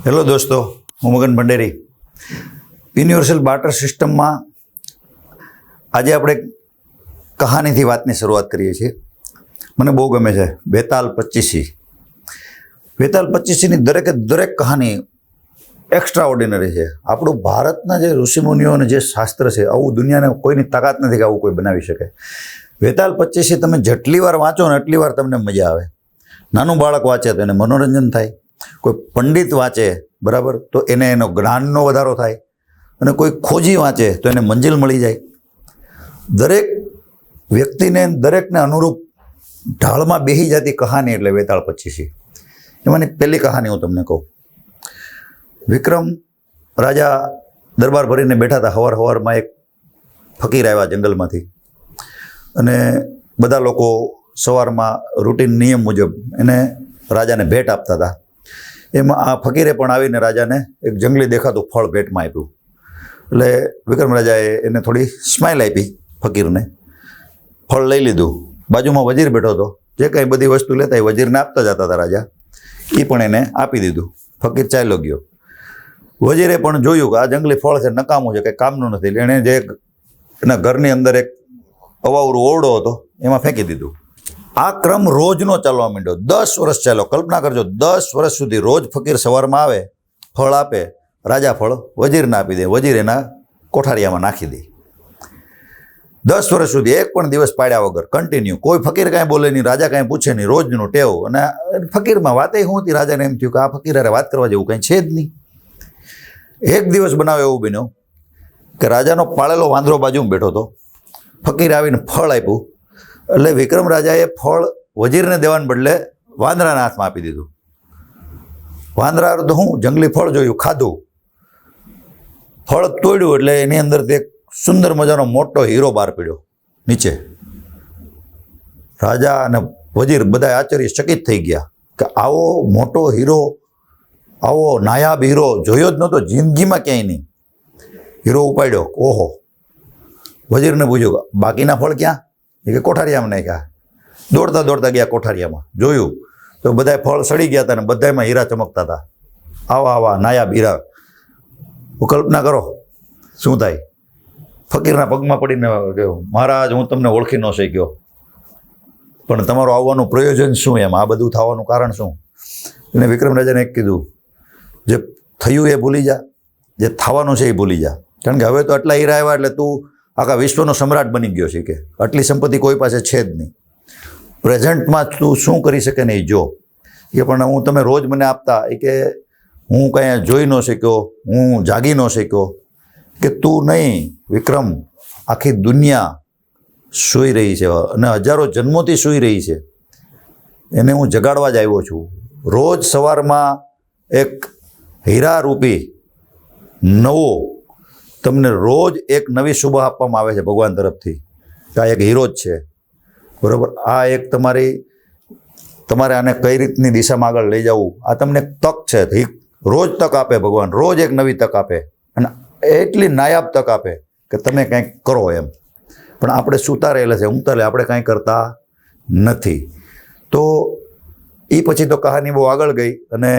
Hello દોસ્તો, હું મગન Bhanderi. Universal barter સિસ્ટમમાં આજે આપણે કહાનીથી વાતની શરૂઆત કરીએ છીએ. મને બહુ ગમે છે બેતાલ પચીસી. બેતાલ પચીસીની દરેક કહાની એક્સ્ટ્રા ઓર્ડિનરી છે. આપણું ભારતના જે ઋષિમુનિઓ અને જે શાસ્ત્ર છે, આવું દુનિયાને કોઈની તાકાત નથી કે આવું કોઈ બનાવી શકે. બેતાલ પચીસી તમે જેટલી વાર વાંચો ને એટલી વાર તમને મજા આવે. નાનું બાળક વાંચે તો એને મનોરંજન થાય, કોઈ પંડિત વાંચે બરાબર તો એને એનો જ્ઞાનનો વધારો થાય, અને કોઈ ખોજી વાંચે તો એને મંજિલ મળી જાય. દરેક વ્યક્તિને દરેકને અનુરૂપ ઢાળમાં બેસી જતી કહાની એટલે બેતાળ પચીસી. એમાંની પહેલી કહાની હું તમને કહું. વિક્રમ રાજા દરબાર ભરીને બેઠા હતા. સવારમાં એક ફકીર આવ્યા જંગલમાંથી, અને બધા લોકો સવારમાં રૂટીન નિયમ મુજબ એને રાજાને ભેટ આપતા હતા. એમાં આ ફકીરે પણ આવીને રાજાને એક જંગલી દેખાતું ફળ ભેટમાં આપ્યું. એટલે વિક્રમ રાજાએ એને થોડી સ્માઇલ આપી ફકીરને. ફળ લઈ લીધું. બાજુમાં વજીર બેઠો હતો. જે કંઈ બધી વસ્તુ લેતા એ વજીરને આપતા જતા હતા રાજા. એ પણ એને આપી દીધું. ફકીર ચાલ્યો ગયો. વજીરે પણ જોયું કે આ જંગલી ફળ છે, નકામું છે, કંઈ કામનું નથી. એણે જે એના ઘરની અંદર એક અવાવરું ઓરડો હતો એમાં ફેંકી દીધું. આ ક્રમ રોજનો ચાલવા માંડ્યો. 10 વર્ષ ચાલ્યો. કલ્પના કરજો, 10 વર્ષ સુધી રોજ ફકીર સવારમાં આવે, ફળ આપે, રાજા ફળ વજીરને આપી દે, વજીર એના કોઠારિયામાં નાખી દે. 10 વર્ષ સુધી એક પણ દિવસ પાડ્યા વગર કન્ટિન્યુ. કોઈ ફકીર કાંઈ બોલે નહીં, રાજા કાંઈ પૂછે નહીં, રોજનું ટેવ. અને ફકીરમાં વાતે શું હતી, રાજાને એમ થયું કે આ ફકીર હારે વાત કરવા જેવું કંઈ છે જ નહીં. એક દિવસ બનાવે એવું બન્યો કે રાજાનો પાળેલો વાંદરો બાજુમાં બેઠો હતો. ફકીર આવીને ફળ આપ્યું. એટલે વિક્રમ રાજાએ ફળ વજીરને દેવાને બદલે વાંદરાના હાથમાં આપી દીધું. વાંદરા તો હું જંગલી ફળ જોયું, ખાધું. ફળ તોડ્યું એટલે એની અંદરથી એક સુંદર મજાનો મોટો હીરો બહાર પડ્યો નીચે. રાજા અને વજીર બધા આશ્ચર્યચકિત થઈ ગયા કે આવો મોટો હીરો, આવો નાયાબ હીરો જોયો જ નહોતો જિંદગીમાં, ક્યાંય નહીં. હીરો ઉપાડ્યો. ઓહો. વજીરને પૂછ્યું બાકીના ફળ ક્યાં? એ કે કોઠારિયામાં નાખ્યા. દોડતા ગયા કોઠારિયામાં. જોયું તો બધા ફળ સડી ગયા હતા ને બધામાં હીરા ચમકતા હતા. આવા નાયાબ હીરા. કલ્પના કરો શું થાય. ફકીરના પગમાં પડીને કહ્યું, મહારાજ હું તમને ઓળખી ન શક્યો, પણ તમારું આવવાનું પ્રયોજન શું? એમ આ બધું થવાનું કારણ શું? એને વિક્રમ રાજાને એક કીધું, જે થયું એ ભૂલી જા, જે થવાનું છે એ ભૂલી જા. કારણ કે હવે તો આટલા હીરા આવ્યા એટલે તું આખા વિશ્વનો સમ્રાટ બની ગયો છે. કે આટલી સંપત્તિ કોઈ પાસે છે જ નહીં. પ્રેઝન્ટમાં તું શું કરી શકે ને એ જો. કે પણ હું તમે રોજ મને આપતા, એ કે હું કાંઈ જોઈ ન શક્યો, હું જાગી ન શક્યો. કે તું નહીં વિક્રમ, આખી દુનિયા સૂઈ રહી છે અને હજારો જન્મોથી સૂઈ રહી છે. એને હું જગાડવા જ આવ્યો છું. રોજ સવારમાં એક હીરારૂપી નવો તમને રોજ એક નવી શુભ આપવામાં આવે છે ભગવાન તરફથી. આ એક હીરો જ છે બરાબર. આ એક તમારે આને કઈ રીતની દિશામાં આગળ લઈ જવું, આ તમને તક છે. રોજ તક આપે ભગવાન, રોજ એક નવી તક આપે, અને એટલી નાયાબ તક આપે કે તમે કંઈક કરો એમ. પણ આપણે સૂતા રહેલા છે, ઊંઘતા રહે, આપણે કાંઈ કરતા નથી. તો એ પછી તો કહાની બહુ આગળ ગઈ અને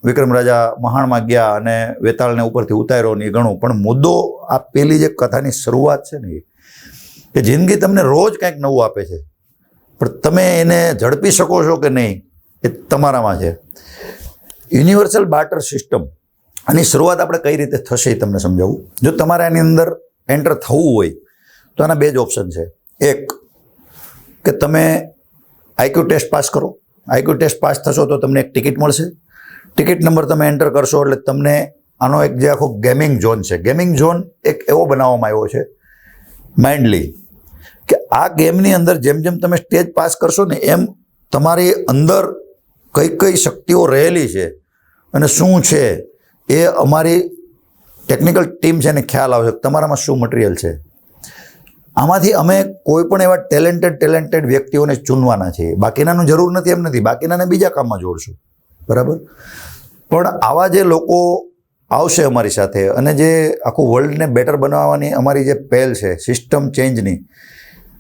વિક્રમ રાજા મહાણમાં ગયા અને વેતાળને ઉપરથી ઉતાર્યો ને એ ઘણું. પણ મુદ્દો આ પેલી જે કથાની શરૂઆત છે ને, કે જિંદગી તમને રોજ કંઈક નવું આપે છે, પણ તમે એને ઝડપી શકો છો કે નહીં એ તમારામાં છે. યુનિવર્સલ બાર્ટર સિસ્ટમ આની શરૂઆત આપણે કઈ રીતે થશે એ તમને સમજાવું. જો તમારે આની અંદર એન્ટર થવું હોય તો આના 2 જ ઓપ્શન છે. એક કે તમે આઈક્યુ ટેસ્ટ પાસ કરો. આઈક્યુ ટેસ્ટ પાસ થશો તો તમને એક ટિકિટ મળશે. ટિકિટ નંબર તમે એન્ટર કરશો એટલે તમને આનો એક જે આખો ગેમિંગ ઝોન છે, ગેમિંગ ઝોન એક એવો બનાવવામાં આવ્યો છે માઇન્ડલી, કે આ ગેમની અંદર જેમ જેમ તમે સ્ટેજ પાસ કરશો ને એમ તમારી અંદર કઈ શક્તિઓ રહેલી છે અને શું છે એ અમારી ટેકનિકલ ટીમ છે ને ખ્યાલ આવશે તમારામાં શું મટીરિયલ છે. આમાંથી અમે કોઈ પણ એવા ટેલેન્ટેડ વ્યક્તિઓને ચૂનવાના છીએ. બાકીનાનું જરૂર નથી એમ નથી, બાકીનાને બીજા કામમાં જોડશું બરાબર. પણ આવા જે લોકો આવશે અમારી સાથે અને જે આખું વર્લ્ડને બેટર બનાવવાની અમારી જે પહેલ છે સિસ્ટમ ચેન્જની,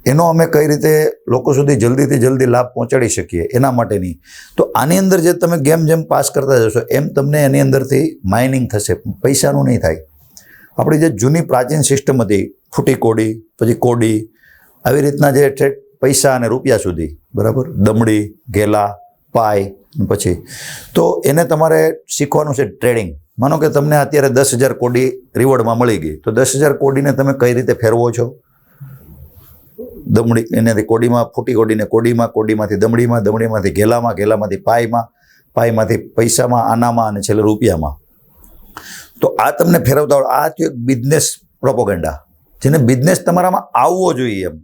એનો અમે કઈ રીતે લોકો સુધી જલ્દીથી જલ્દી લાભ પહોંચાડી શકીએ એના માટેની. તો આની અંદર જે તમે જેમ પાસ કરતા જશો એમ તમને એની અંદરથી માઇનિંગ થશે, પૈસાનું નહીં થાય. આપણી જે જૂની પ્રાચીન સિસ્ટમ હતી, ફૂટી કોડી, પછી કોડી, આવી રીતના જે પૈસા અને રૂપિયા સુધી, બરાબર, દમડી, ઘેલા, પાય, પછી તો એને તમારે શીખવાનું છે ટ્રેડિંગ. માનો કે તમને અત્યારે 10,000 કોડી રિવોર્ડમાં મળી ગઈ, તો 10,000 કોડીને તમે કઈ રીતે ફેરવો છો? દમડી, એનાથી કોડીમાં, ફૂટી કોડીને કોડીમાં, કોડીમાંથી દમડીમાં, દમડીમાંથી ઘેલામાં, ઘેલામાંથી પાયમાં, પાયમાંથી પૈસામાં, આનામાં અને છેલ્લે રૂપિયામાં. તો આ તમને ફેરવતા આ થયું એક બિઝનેસ પ્રોપોગેન્ડા, જેને બિઝનેસ તમારામાં આવવો જોઈએ. એમ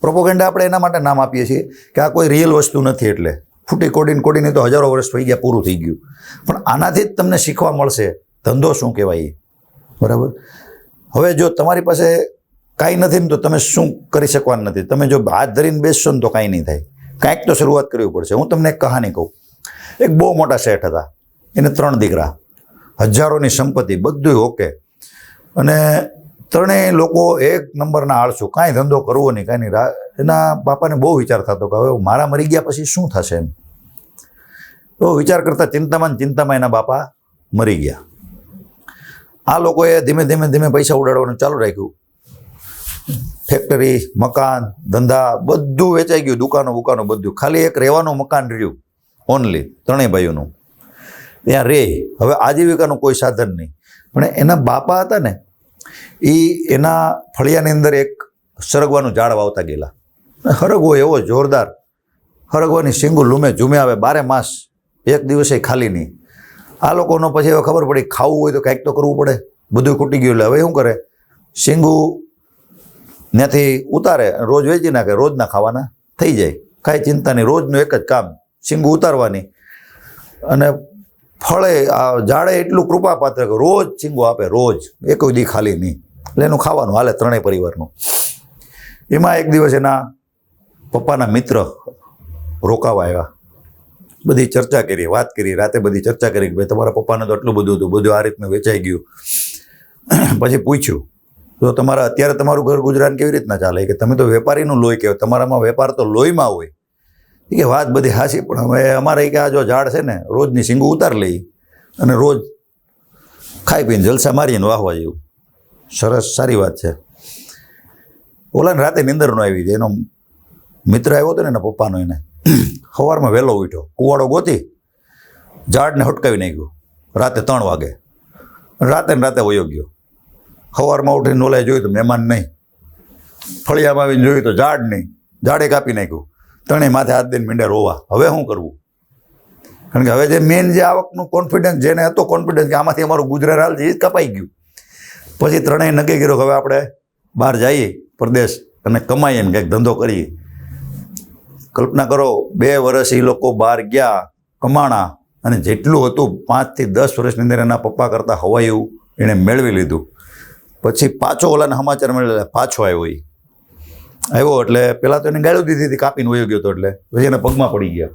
પ્રોપોગેન્ડા આપણે એના માટે નામ આપીએ છીએ કે આ કોઈ રિયલ વસ્તુ નથી. એટલે ફૂટી કોડીને તો હજારો વર્ષ થઈ ગયા, પૂરું થઈ ગયું. પણ આનાથી જ તમને શીખવા મળશે ધંધો શું કહેવાય, બરાબર. હવે જો તમારી પાસે કાંઈ નથી ને તો તમે શું કરી શકવાના નથી. તમે જો હાથ ધરીને બેસશો ને તો કાંઈ નહીં થાય. કાંઈક તો શરૂઆત કરવી પડશે. હું તમને એક કહાની કહું. એક બહુ મોટા શેઠ હતા, એને 3 દીકરા, હજારોની સંપત્તિ, બધું ઓકે, અને 3 લોકો એક નંબરના આળસુ, કાંઈ ધંધો કરવો નહીં, કાંઈ નહીં. એના બાપાને બહુ વિચાર થતો કે હવે મારા મરી ગયા પછી શું થશે એમ. તો વિચાર કરતા ચિંતામાં એના બાપા મરી ગયા. આ લોકોએ ધીમે ધીમે પૈસા ઉડાડવાનું ચાલુ રાખ્યું. ફેક્ટરી, મકાન, ધંધા બધું વેચાઈ ગયું, દુકાનો બધું. ખાલી એક રહેવાનું મકાન રહ્યું, ઓનલી 3 ભાઈઓનું. ત્યાં રે, હવે આજીવિકાનું કોઈ સાધન નહીં. પણ એના બાપા હતા ને, એ એના ફળિયાની અંદર એક સરગવાનું ઝાડ વાવતા ગયેલા. હરગવો એવો જોરદાર, હરગવાની શીંગું ઝૂમે આવે 12 માસ, એક દિવસે ખાલી નહીં. આ લોકોનો પછી હવે ખબર પડી ખાવું હોય તો કાંઈક તો કરવું પડે, બધું ખૂટી ગયું. એટલે હવે શું કરે, શીંગું ત્યાંથી ઉતારે, રોજ વેચી નાખે, રોજના ખાવાના થઈ જાય, કાંઈ ચિંતા નહીં. રોજનું એક જ કામ, શીંગું ઉતારવાની. અને ફળે આ ઝાડે એટલું કૃપાપાત્ર કે રોજ શીંગું આપે, રોજ, એક દી ખાલી નહીં. એટલે એનું ખાવાનું હાલે 3 પરિવારનું. એમાં એક દિવસ એના પપ્પાના મિત્ર રોકાવા આવ્યા. બધી ચર્ચા કરી, વાત કરી, રાતે બધી ચર્ચા કરી કે ભાઈ તમારા પપ્પાને તો એટલું બધું હતું, બધું આ રીતનું વેચાઈ ગયું. પછી પૂછ્યું તો અત્યારે તમારું ઘર ગુજરાન કેવી રીતના ચાલે? કે તમે તો વેપારીનું લોહી કહેવાય, તમારામાં વેપાર તો લોહીમાં હોય. કે વાત બધી હાચી, પણ હવે અમારે કે આ જો ઝાડ છે ને, રોજની શીંગું ઉતાર લઈ અને રોજ ખાઈ પીને જલસા મારીને વાહવા જેવું. સરસ, સારી વાત છે. ઓલાને રાતે નીંદર ન આવી, એનો મિત્ર આવ્યો હતો ને એના પપ્પાનો, એને સવારમાં વહેલો ઉઠ્યો, કુવાડો ગોતી ઝાડને હટકાવી નાખ્યું રાતે 3 વાગે. રાતે વયો ગયો. સવારમાં ઉઠીને ઓલાએ જોયું તો મહેમાન નહીં, ફળિયામાં આવીને જોયું તો ઝાડ નહીં, ઝાડે કાપી નાખ્યું. 3 માથે હાથ દઈને મીંડે રોવા. હવે શું કરવું? કારણ કે હવે જે મેઇન જે આવકનું કોન્ફિડન્સ, જેને હતો કોન્ફિડન્સ કે આમાંથી અમારું ગુજરાન હાલ છે, એ જ કપાઈ ગયું. પછી 3 નક્કી કર્યો હવે આપણે બહાર જઈએ પરદેશ અને કમાઈએ ને કંઈક ધંધો કરીએ. કલ્પના કરો, 2 વર્ષ એ લોકો બહાર ગયા, કમાણા, અને જેટલું હતું 5 થી 10 વર્ષની અંદર એના પપ્પા કરતાં હવાયું એણે મેળવી લીધું. પછી પાછો ઓલાને સમાચાર મળેલા, પાછો આવ્યો એટલે પહેલાં તો એને ગાળું દીધી હતી, કાપીને વયો ગયો હતો. એટલે પછી એને પગમાં પડી ગયા.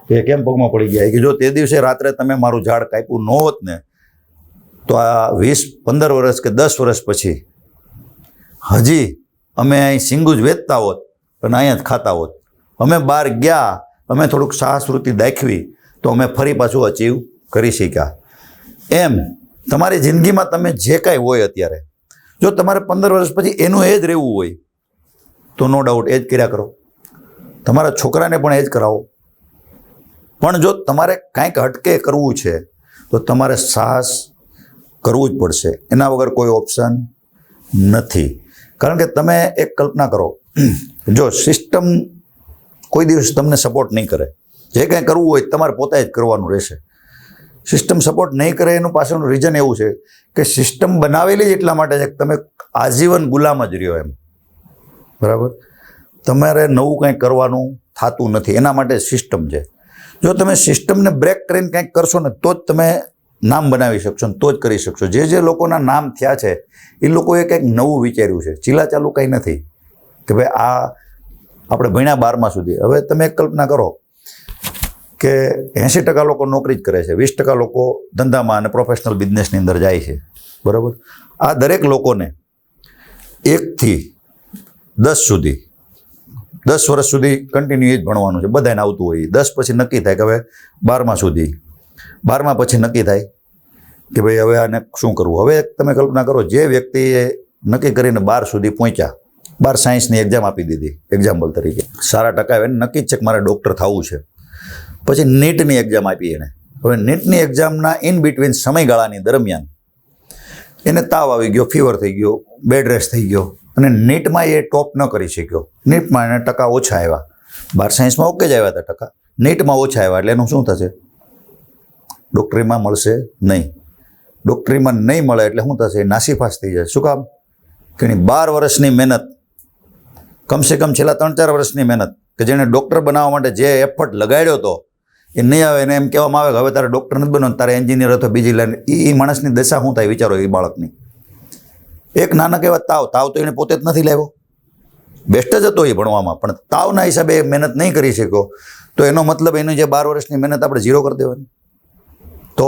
કે કેમ પગમાં પડી ગયા? કે જો તે દિવસે રાત્રે તમે મારું ઝાડ કાપ્યું ન હોત ને, તો આ 20-15 વર્ષ કે 10 વર્ષ પછી હજી અમે અહીં શીંગું જ વેચતા હોત અને અહીંયા જ ખાતા હોત. અમે બહાર ગયા, અમે થોડુંક સાહસવૃત્તિ દાખવી તો અમે ફરી પાછું અચીવ કરી શક્યા. એમ તમારી જિંદગીમાં તમે જે કાંઈ હોય અત્યારે, જો તમારે 15 વર્ષ પછી એનું એ જ રહેવું હોય તો નો ડાઉટ એ જ કર્યા કરો. તમારા છોકરાને પણ એ જ કરાવો. પણ જો તમારે કાંઈક હટકે કરવું છે તો તમારે સાહસ કરવું જ પડશે. એના વગર કોઈ ઓપ્શન નથી. કારણ કે તમે એક કલ્પના કરો, જો સિસ્ટમ કોઈ દિવસ તમને સપોર્ટ નહીં કરે, જે કાંઈ કરવું હોય તમારે પોતે જ કરવાનું રહેશે. સિસ્ટમ સપોર્ટ નહીં કરે એનું પાછળનું રીઝન એવું છે કે સિસ્ટમ બનાવેલી જ એટલા માટે છે કે તમે આજીવન ગુલામ જ રહ્યો એમ, બરાબર. તમારે નવું કંઈક કરવાનું થતું નથી, એના માટે સિસ્ટમ છે. જો તમે સિસ્ટમને બ્રેક કરીને કંઈક કરશો ને તો જ તમે નામ બનાવી શકશો ને તો જ કરી શકશો. જે લોકોના નામ થયા છે એ લોકોએ કંઈક નવું વિચાર્યું છે. ચીલાચાલું કંઈ નથી કે ભાઈ આ આપણે ભણ્યા 12મા સુધી. હવે તમે એક કલ્પના કરો કે 80% લોકો નોકરી જ કરે છે, 20% લોકો ધંધામાં અને પ્રોફેશનલ બિઝનેસની અંદર જાય છે, બરાબર. આ દરેક લોકોને 1 થી 10 સુધી 10 વર્ષ સુધી કન્ટિન્યુ એ જ ભણવાનું છે, બધાને આવતું હોય. 10 પછી નક્કી થાય કે હવે 12મા સુધી, 12મા પછી નક્કી થાય કે ભાઈ હવે આને શું કરવું. હવે તમે કલ્પના કરો, જે વ્યક્તિએ નક્કી કરીને 12 સુધી પહોંચ્યા, 12 સાયન્સની એક્ઝામ આપી દીધી એક્ઝામ્પલ તરીકે, સારા ટકા આવે, નક્કી જ છે કે મારે ડૉક્ટર થવું છે. પછી નીટની એક્ઝામ આપી એણે. હવે નીટની એક્ઝામના ઇન બિટવીન સમયગાળાની દરમિયાન એને તાવ આવી ગયો, ફીવર થઈ ગયો, બેડ રેસ્ટ થઈ ગયો અને નીટમાં એ ટોપ ન કરી શક્યો. નીટમાં એને ટકા ઓછા આવ્યા. 12 સાયન્સમાં ઓકે જ આવ્યા હતા ટકા, નીટમાં ઓછા આવ્યા. એટલે એનું શું થશે? ડૉક્ટરીમાં મળશે નહીં. ડૉક્ટરીમાં નહીં મળે એટલે શું થશે? નાસીપાસ થઈ જાય. શું કામ? કે એની 12 વર્ષની મહેનત, કમસે કમ છેલ્લા 3-4 વર્ષની મહેનત, કે જેણે ડૉક્ટર બનાવવા માટે જે એફર્ટ લગાડ્યો હતો એ નહીં આવે. એને એમ કહેવામાં આવે કે હવે તારે ડૉક્ટર નથી બનવાનું, તારે એન્જિનિયર અથવા બીજી લાઈન. એ માણસની દશા શું થાય વિચારો. એ બાળકની એક નાનક એવા તાવ તો એને પોતે જ નથી લાવ્યો, બેસ્ટ જ હતો એ ભણવામાં, પણ તાવના હિસાબે એ મહેનત નહીં કરી શક્યો. તો એનો મતલબ એની જે 12 વર્ષની મહેનત આપણે 0 કરી દેવાની. તો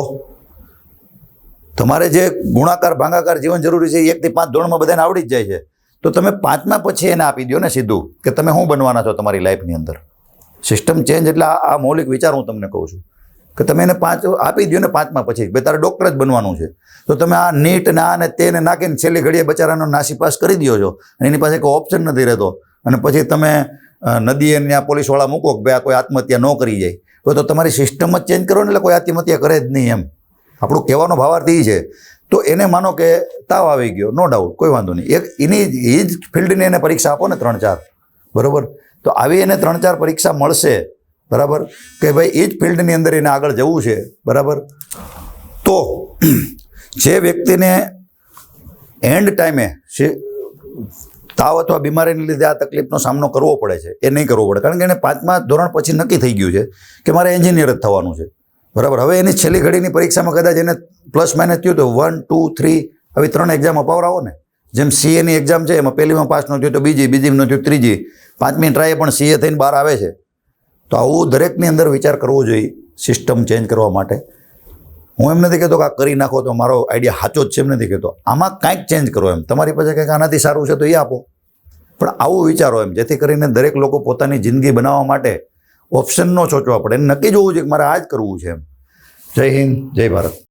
તમારે જે ગુણાકાર ભાગાકાર જીવન જરૂરી છે 1 થી 5 ધોરણમાં બધાને આવડી જ જાય છે. તો તમે 5મા પછી એને આપી દો ને સીધું કે તમે શું બનવાના છો તમારી લાઈફની અંદર. સિસ્ટમ ચેન્જ એટલે આ મૌલિક વિચાર હું તમને કહું છું કે તમે એને 5 આપી દો ને 5મા પછી ભાઈ તારે ડૉક્ટર જ બનવાનું છે. તો તમે આ નીટ ને આ ને તેને નાખીને છેલ્લી ઘડીએ બચારાનો નાસીપાસ કરી દો છો અને એની પાસે કોઈ ઓપ્શન નથી રહેતો. અને પછી તમે નદીએ ત્યાં પોલીસવાળા મૂકો કે ભાઈ આ કોઈ આત્મહત્યા ન કરી જાય. તો તમારી સિસ્ટમ જ ચેન્જ કરો ને એટલે કોઈ આત્મહત્યા કરે જ નહીં એમ. આપણું કહેવાનો ભાવાર્થ એ છે. તો એને માનો કે તાવ આવી ગયો, નો ડાઉટ, કોઈ વાંધો નહીં. એ જ ફિલ્ડની એને પરીક્ષા આપો ને 3-4, બરાબર. તો આવી એને 3-4 પરીક્ષા મળશે, બરાબર, કે ભાઈ એ જ ફિલ્ડની અંદર એને આગળ જવું છે, બરાબર. તો જે વ્યક્તિને એન્ડ ટાઈમે તાવ અથવા બીમારીને લીધે આ તકલીફનો સામનો કરવો પડે છે, એ નહીં કરવો પડે. કારણ કે એને 5મા ધોરણ પછી નક્કી થઈ ગયું છે કે મારે એન્જિનિયર જ થવાનું છે, બરાબર. હવે એની છેલ્લી ઘડીની પરીક્ષામાં કદાચ એને પ્લસ માઇનસ થયું તો 1, 2, 3 આવી 3 એક્ઝામ અપાવરાવો ને. જેમ સીએની એક્ઝામ છે, એમાં પહેલીમાં પાસ ન થયું તો બીજીમાં થયું ત્રીજી, 5મી ટ્રાય પણ સીએ થઈને બહાર આવે છે. તો આવું દરેકની અંદર વિચાર કરવો જોઈએ સિસ્ટમ ચેન્જ કરવા માટે. હું એમ નથી કહેતો કે આ કરી નાખો તો મારો આઈડિયા સાચો જ છે, એમ નથી કહેતો. આમાં કાંઈક ચેન્જ કરો એમ. તમારી પાસે કંઈક આનાથી સારું છે તો એ આપો, પણ આવું વિચારો એમ, જેથી કરીને દરેક લોકો પોતાની જિંદગી બનાવવા માટે ઓપ્શન ન સોચવા પડે. નક્કી જોવું છે કે મારે આ જ કરવું છે એમ. જય હિન્દ, જય ભારત.